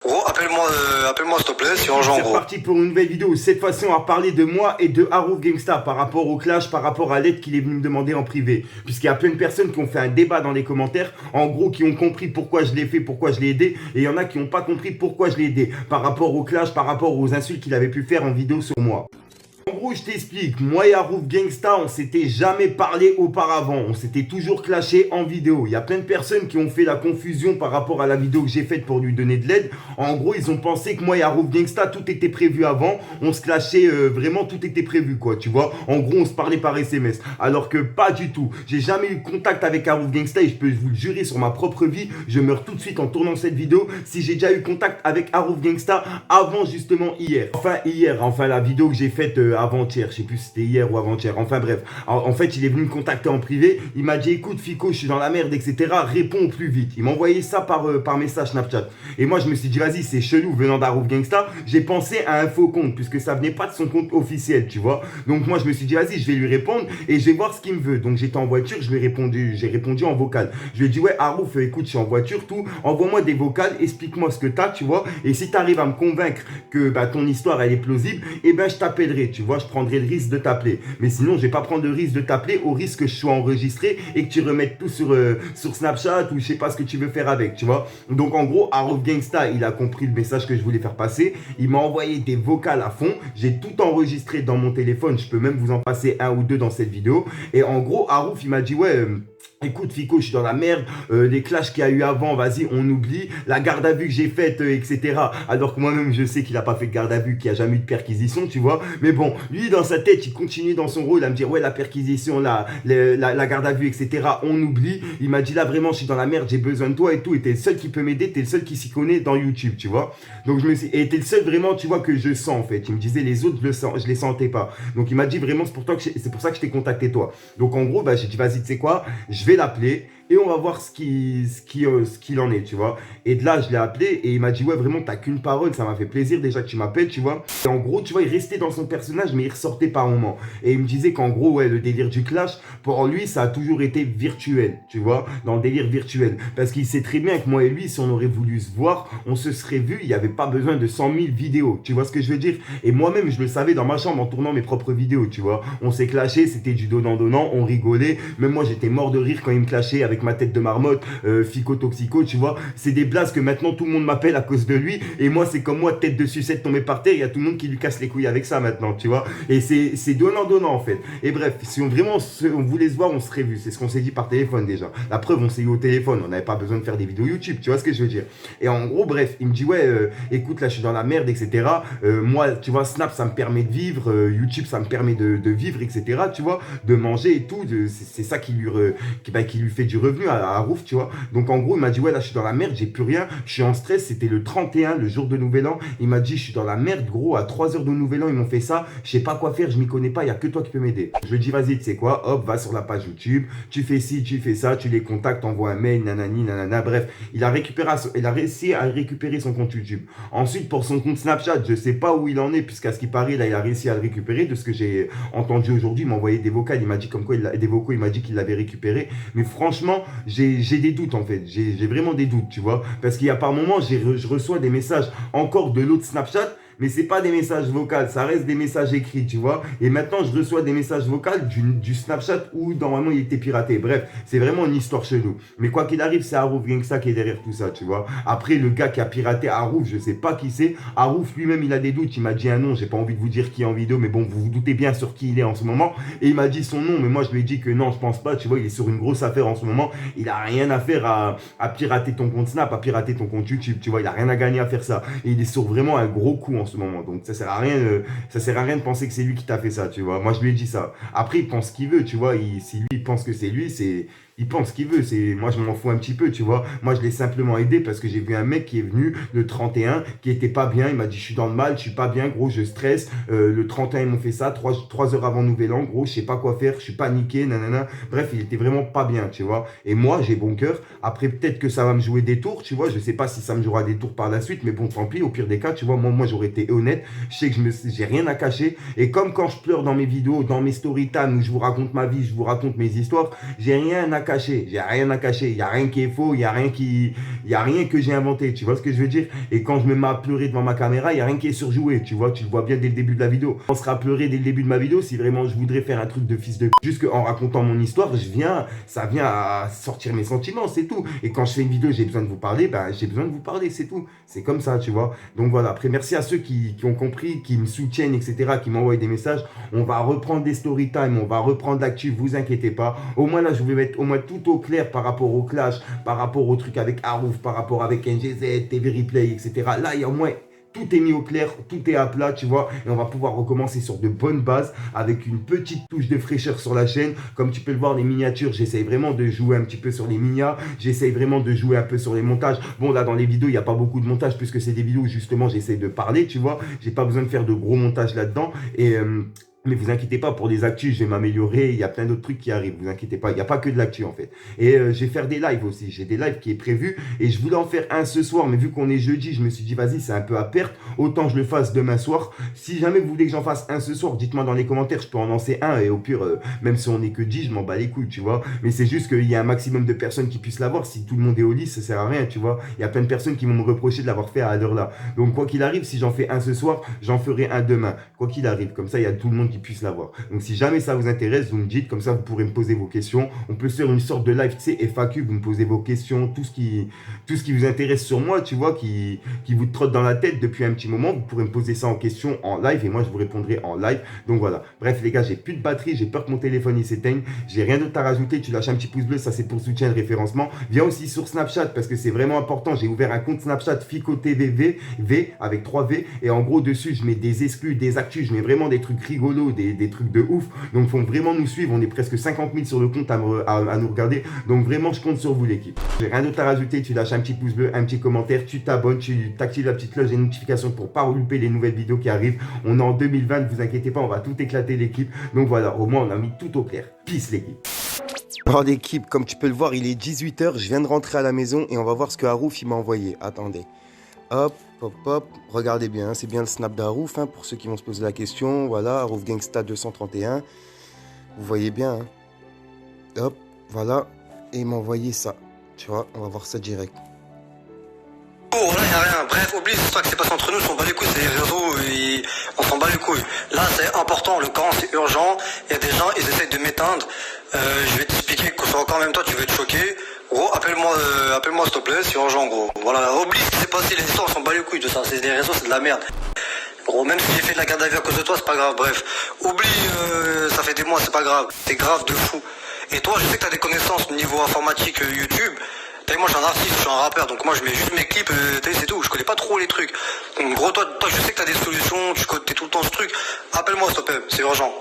Gros, appelle-moi s'il te plaît, si on joue en C'est gros. reparti pour une nouvelle vidéo. Cette fois-ci, on va parler de moi et de Harouf Gangsta par rapport au clash, par rapport à l'aide qu'il est venu me demander en privé. Puisqu'il y a plein de personnes qui ont fait un débat dans les commentaires, en gros, qui ont compris pourquoi je l'ai fait, pourquoi je l'ai aidé, et il y en a qui n'ont pas compris pourquoi je l'ai aidé, par rapport au clash, par rapport aux insultes qu'il avait pu faire en vidéo sur moi. En gros, je t'explique, moi et Harouf Gangsta, on s'était jamais parlé auparavant, on s'était toujours clashé en vidéo. Il y a plein de personnes qui ont fait la confusion par rapport à la vidéo que j'ai faite pour lui donner de l'aide. En gros, ils ont pensé que moi et Harouf Gangsta, tout était prévu avant, on se clashait vraiment, tout était prévu quoi, tu vois. En gros, on se parlait par SMS, alors que pas du tout. J'ai jamais eu contact avec Harouf Gangsta et je peux vous le jurer sur ma propre vie, je meurs tout de suite en tournant cette vidéo si j'ai déjà eu contact avec Harouf Gangsta avant justement hier. Enfin la vidéo que j'ai faite avant-hier, je sais plus si c'était hier ou avant-hier, enfin bref. En fait, il est venu me contacter en privé, il m'a dit écoute Fico, je suis dans la merde, etc. Réponds au plus vite. Il m'a envoyé ça par message Snapchat. Et moi, je me suis dit vas-y, c'est chelou venant d'Harouf Gangsta. J'ai pensé à un faux compte, puisque ça venait pas de son compte officiel, tu vois. Donc moi, je me suis dit vas-y, je vais lui répondre et je vais voir ce qu'il me veut. Donc j'étais en voiture, j'ai répondu en vocal. Je lui ai dit ouais Harouf, écoute, je suis en voiture, tout, envoie-moi des vocales, explique-moi ce que t'as, tu vois. Et si t'arrives à me convaincre que ton histoire elle est plausible, et je t'appellerai, tu vois, je prendrai le risque de t'appeler. Mais sinon, je vais pas prendre le risque de t'appeler au risque que je sois enregistré et que tu remettes tout sur Snapchat ou je sais pas ce que tu veux faire avec, tu vois. Donc en gros, Harouf Gangsta, il a compris le message que je voulais faire passer. Il m'a envoyé des vocales à fond. J'ai tout enregistré dans mon téléphone. Je peux même vous en passer un ou deux dans cette vidéo. Et en gros, Harouf, il m'a dit ouais. Écoute Fico, je suis dans la merde, les clashs qu'il y a eu avant, vas-y, on oublie, la garde à vue que j'ai faite, etc. Alors que moi-même, je sais qu'il a pas fait de garde à vue, qu'il n'y a jamais eu de perquisition, tu vois. Mais bon, lui, dans sa tête, il continue dans son rôle à me dire, ouais, la perquisition, la garde à vue, etc. On oublie. Il m'a dit, là, vraiment, je suis dans la merde, j'ai besoin de toi et tout. Et t'es le seul qui peut m'aider, t'es le seul qui s'y connaît dans YouTube, tu vois. Donc, et t'es le seul vraiment, tu vois, que je sens, en fait. Il me disait, les autres, je les sentais pas. Donc, il m'a dit, vraiment, c'est pour ça que je t'ai contacté, toi. Donc, en gros, j'ai dit, vas-y, tu sais quoi, je vais l'appeler et on va voir ce qu'il en est, tu vois. Et de là, je l'ai appelé et il m'a dit, ouais, vraiment, t'as qu'une parole, ça m'a fait plaisir déjà que tu m'appelles, tu vois. Et en gros, tu vois, il restait dans son personnage, mais il ressortait par moments. Et il me disait qu'en gros, ouais, le délire du clash, pour lui, ça a toujours été virtuel, tu vois, dans le délire virtuel. Parce qu'il sait très bien que moi et lui, si on aurait voulu se voir, on se serait vu, il n'y avait pas besoin de 100 000 vidéos, tu vois ce que je veux dire. Et moi-même, je le savais dans ma chambre en tournant mes propres vidéos, tu vois. On s'est clashé, c'était du donnant-donnant, on rigolait. Même moi, j'étais mort de rire quand il me clashait avec ma tête de marmotte, Fico Toxico, tu vois. C'est des blagues que maintenant tout le monde m'appelle à cause de lui. Et moi, c'est comme moi, tête de sucette tombée par terre. Il y a tout le monde qui lui casse les couilles avec ça maintenant, tu vois. Et c'est donnant-donnant en fait. Et bref, si on voulait se voir, on serait vu. C'est ce qu'on s'est dit par téléphone déjà. La preuve, on s'est eu au téléphone. On n'avait pas besoin de faire des vidéos YouTube, tu vois ce que je veux dire. Et en gros, bref, il me dit, ouais, écoute, là, je suis dans la merde, etc. Moi, tu vois, Snap, ça me permet de vivre. YouTube, ça me permet de vivre, etc. Tu vois, de manger et tout. C'est ça qui lui fait du revenu à Harouf, tu vois. Donc en gros, il m'a dit ouais, là je suis dans la merde, j'ai plus rien, je suis en stress. C'était le 31, le jour de Nouvel An. Il m'a dit je suis dans la merde, gros, à 3 heures de Nouvel An, ils m'ont fait ça, je sais pas quoi faire, je m'y connais pas, il y a que toi qui peux m'aider. Je lui ai dit vas-y, tu sais quoi, hop, va sur la page YouTube, tu fais ci, tu fais ça, tu les contactes, envoies un mail, nanani, nanana, bref. Il a réussi à récupérer son compte YouTube. Ensuite, pour son compte Snapchat, je sais pas où il en est, puisqu'à ce qui paraît, là, il a réussi à le récupérer. De ce que j'ai entendu aujourd'hui, il m'a envoyé des vocales, il m'a dit comme quoi, des vocaux, il m'a dit qu'il l'avait récupéré. Mais franchement, j'ai des doutes en fait. J'ai vraiment des doutes, tu vois. Parce qu'il y a par moments, je reçois des messages encore de l'autre Snapchat. Mais c'est pas des messages vocaux, ça reste des messages écrits, tu vois. Et maintenant, je reçois des messages vocaux du Snapchat où normalement il était piraté. Bref, c'est vraiment une histoire chelou. Mais quoi qu'il arrive, c'est Harouf Gangsta qui est derrière tout ça, tu vois. Après, le gars qui a piraté Harouf, je sais pas qui c'est. Harouf lui-même, il a des doutes. Il m'a dit un nom, j'ai pas envie de vous dire qui est en vidéo, mais bon, vous vous doutez bien sur qui il est en ce moment. Et il m'a dit son nom, mais moi je lui ai dit que non, je pense pas, tu vois, il est sur une grosse affaire en ce moment. Il a rien à faire à pirater ton compte Snap, à pirater ton compte YouTube, tu vois. Il a rien à gagner à faire ça. Et il est sur vraiment un gros coup en ce moment. Donc ça sert à rien, de penser que c'est lui qui t'a fait ça, tu vois. Moi je lui ai dit ça. Après il pense ce qu'il veut, tu vois. Si lui il pense que c'est lui, il pense ce qu'il veut. Moi je m'en fous un petit peu, tu vois. Moi je l'ai simplement aidé parce que j'ai vu un mec qui est venu le 31, qui était pas bien. Il m'a dit je suis dans le mal, je suis pas bien, gros, je stresse. Le 31 ils m'ont fait ça, 3 heures avant Nouvel An, gros, je sais pas quoi faire, je suis paniqué, nanana. Bref, il était vraiment pas bien, tu vois. Et moi j'ai bon cœur. Après peut-être que ça va me jouer des tours, tu vois. Je sais pas si ça me jouera des tours par la suite, mais bon, tant pis. Au pire des cas, tu vois, moi j'aurais été honnête. Je sais que j'ai rien à cacher. Et comme quand je pleure dans mes vidéos, dans mes story time où je vous raconte ma vie, je vous raconte mes histoires, j'ai rien à cacher. cacher. J'ai rien à cacher. Il y a rien qui est faux. Il y a rien que j'ai inventé. Tu vois ce que je veux dire? Et quand je me mets à pleurer devant ma caméra, il y a rien qui est surjoué. Tu vois, tu le vois bien dès le début de la vidéo. On sera à pleurer dès le début de ma vidéo si vraiment je voudrais faire un truc de fils de. Juste qu'en racontant mon histoire, ça vient à sortir mes sentiments, c'est tout. Et quand je fais une vidéo, j'ai besoin de vous parler, ben j'ai besoin de vous parler, c'est tout. C'est comme ça, tu vois. Donc voilà. Après, merci à ceux qui ont compris, qui me soutiennent, etc., qui m'envoient des messages. On va reprendre des story time, on va reprendre l'actu, vous inquiétez pas. Au moins là, je vais mettre au moins tout au clair par rapport au clash, par rapport au truc avec Harouf, par rapport avec NGZ, TV Replay, etc. Là, il y a au moins tout est mis au clair, tout est à plat, tu vois, et on va pouvoir recommencer sur de bonnes bases avec une petite touche de fraîcheur sur la chaîne. Comme tu peux le voir, les miniatures, j'essaye vraiment de jouer un petit peu sur les minas, j'essaye vraiment de jouer un peu sur les montages. Bon, là, dans les vidéos, il n'y a pas beaucoup de montage puisque c'est des vidéos où justement j'essaye de parler, tu vois, j'ai pas besoin de faire de gros montages là-dedans. Mais vous inquiétez pas, pour les actus, je vais m'améliorer. Il y a plein d'autres trucs qui arrivent. Vous inquiétez pas. Il n'y a pas que de l'actu, en fait. Et je vais faire des lives aussi. J'ai des lives qui est prévu. Et je voulais en faire un ce soir. Mais vu qu'on est jeudi, je me suis dit, vas-y, c'est un peu à perte. Autant je le fasse demain soir. Si jamais vous voulez que j'en fasse un ce soir, dites-moi dans les commentaires. Je peux en lancer un. Et au pire, même si on n'est que 10, je m'en bats les couilles, tu vois. Mais c'est juste qu'il y a un maximum de personnes qui puissent l'avoir. Si tout le monde est au lit, ça sert à rien, tu vois. Il y a plein de personnes qui vont me reprocher de l'avoir fait à l'heure là. Donc, quoi qu'il arrive, si j'en fais un ce soir, j'en ferai un demain. Quoi qu'il arrive. Comme ça, il y a tout le monde qui puisse l'avoir. Donc si jamais ça vous intéresse, vous me dites, comme ça vous pourrez me poser vos questions. On peut se faire une sorte de live, tu sais, FAQ, vous me posez vos questions, tout ce qui vous intéresse sur moi, tu vois, qui vous trotte dans la tête depuis un petit moment, vous pourrez me poser ça en question en live et moi je vous répondrai en live. Donc voilà. Bref les gars, j'ai plus de batterie, j'ai peur que mon téléphone il s'éteigne. J'ai rien d'autre à rajouter, tu lâches un petit pouce bleu, ça c'est pour soutien et le référencement. Viens aussi sur Snapchat parce que c'est vraiment important. J'ai ouvert un compte Snapchat FicoTVV, V avec 3 V et en gros dessus je mets des exclus, des actus, je mets vraiment des trucs rigolos, des trucs de ouf. Donc il faut vraiment nous suivre, on est presque 50 000 sur le compte à nous regarder. Donc vraiment je compte sur vous l'équipe. J'ai rien d'autre à rajouter, tu lâches un petit pouce bleu, un petit commentaire, tu t'abonnes, tu t'actives la petite cloche des notifications pour pas louper les nouvelles vidéos qui arrivent. On est en 2020, ne vous inquiétez pas, on va tout éclater l'équipe. Donc voilà, au moins on a mis tout au clair. Peace l'équipe. Alors l'équipe, comme tu peux le voir, il est 18 h, je viens de rentrer à la maison et on va voir ce que Harouf il m'a envoyé. Attendez. Hop, hop, hop, regardez bien, c'est bien le snap d'Harouf, hein, pour ceux qui vont se poser la question. Voilà, Harouf Gangsta 231. Vous voyez bien, hein. Hop, voilà. Et il m'a envoyé ça. Tu vois, on va voir ça direct. Oh, là, y a rien. Bref, oublie cette histoire qui s'est passée entre nous, on s'en bat les couilles, c'est les réseaux, on s'en bat les couilles. Là, c'est important, le camp, c'est urgent. Il y a des gens, ils essayent de m'éteindre. Je vais t'expliquer qu'on soit encore en même temps, tu vas être choqué. Gros, appelle-moi s'il te plaît, c'est urgent, gros. Voilà, oublie ce qui s'est passé, les histoires, on s'en bat les couilles de ça. C'est des réseaux, c'est de la merde. Gros, même si j'ai fait de la garde à vue à cause de toi, c'est pas grave, bref. Oublie, ça fait des mois, c'est pas grave. C'est grave de fou. Et toi, je sais que t'as des connaissances au niveau informatique YouTube. T'as vu, moi, je suis un artiste, je suis un rappeur, donc moi, je mets juste mes clips, t'as vu, c'est tout. Je connais pas trop les trucs. Donc, gros, toi, je sais que t'as des solutions, t'es tout le temps ce truc. Appelle-moi, s'il te plaît, c'est urgent.